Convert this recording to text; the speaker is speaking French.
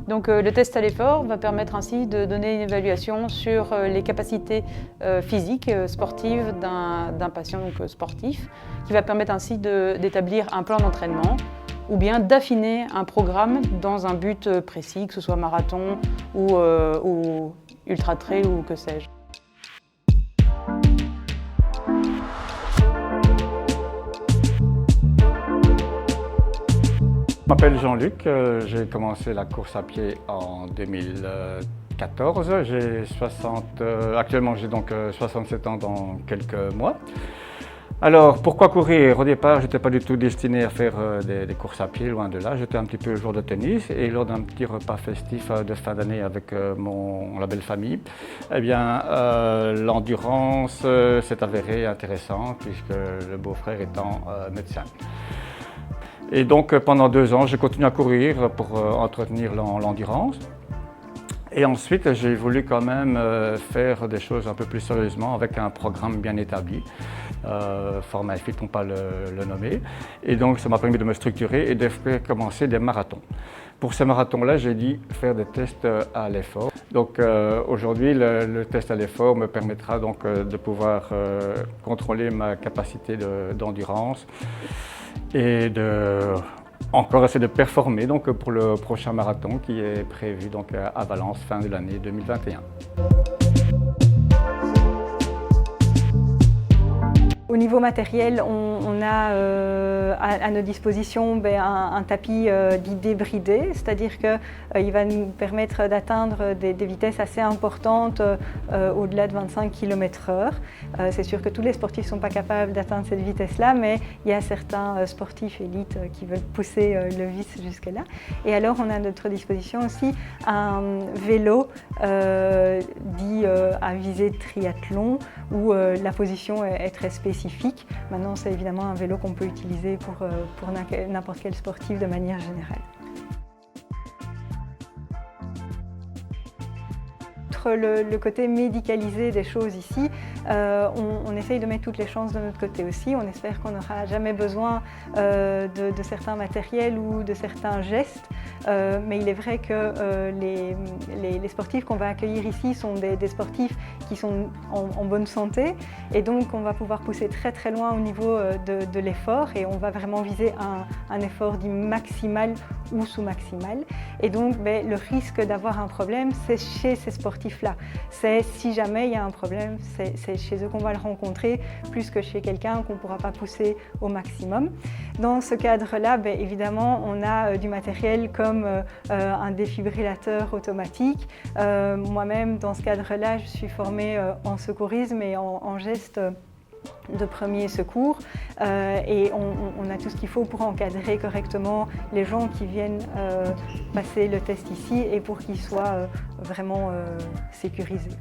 Donc le test à l'effort va permettre ainsi de donner une évaluation sur les capacités physiques, sportives d'un patient sportif, qui va permettre ainsi d'établir un plan d'entraînement ou bien d'affiner un programme dans un but précis, que ce soit marathon ou ultra trail ou que sais-je. Je m'appelle Jean-Luc, j'ai commencé la course à pied en 2014. Actuellement j'ai donc 67 ans dans quelques mois. Alors pourquoi courir? Au départ je n'étais pas du tout destiné à faire des courses à pied, loin de là. J'étais un petit peu joueur de tennis et lors d'un petit repas festif de fin d'année avec la belle famille, eh bien l'endurance s'est avérée intéressante puisque le beau-frère étant médecin. Et donc pendant 2 ans, j'ai continué à courir pour entretenir l'endurance. Et ensuite, j'ai voulu quand même faire des choses un peu plus sérieusement avec un programme bien établi. Format Fit, on peut le nommer. Et donc ça m'a permis de me structurer et de faire commencer des marathons. Pour ces marathons-là, j'ai dû faire des tests à l'effort. Donc aujourd'hui, le test à l'effort me permettra donc de pouvoir contrôler ma capacité d'endurance et encore essayer de performer donc, pour le prochain marathon qui est prévu donc, à Valence fin de l'année 2021. Au niveau matériel, on a à notre disposition un tapis dit débridé, c'est-à-dire qu'il va nous permettre d'atteindre des vitesses assez importantes au-delà de 25 km/h. C'est sûr que tous les sportifs ne sont pas capables d'atteindre cette vitesse-là, mais il y a certains sportifs élites qui veulent pousser le vice jusque-là. Et alors on a à notre disposition aussi un vélo dit à visée triathlon où la position est très spécifique. Maintenant, c'est évidemment un vélo qu'on peut utiliser pour n'importe quel sportif de manière générale. Le côté médicalisé des choses ici, on essaye de mettre toutes les chances de notre côté aussi. On espère qu'on n'aura jamais besoin de certains matériels ou de certains gestes. Mais il est vrai que les sportifs qu'on va accueillir ici sont des sportifs qui sont en bonne santé et donc on va pouvoir pousser très très loin au niveau de l'effort et on va vraiment viser un effort dit maximal ou sous-maximal. Et donc le risque d'avoir un problème, c'est chez ces sportifs-là. C'est si jamais il y a un problème, c'est chez eux qu'on va le rencontrer plus que chez quelqu'un qu'on ne pourra pas pousser au maximum. Dans ce cadre-là, évidemment, on a du matériel comme un défibrillateur automatique. Moi-même, dans ce cadre-là, je suis formée en secourisme et en gestes de premier secours et on a tout ce qu'il faut pour encadrer correctement les gens qui viennent passer le test ici et pour qu'ils soient vraiment sécurisés.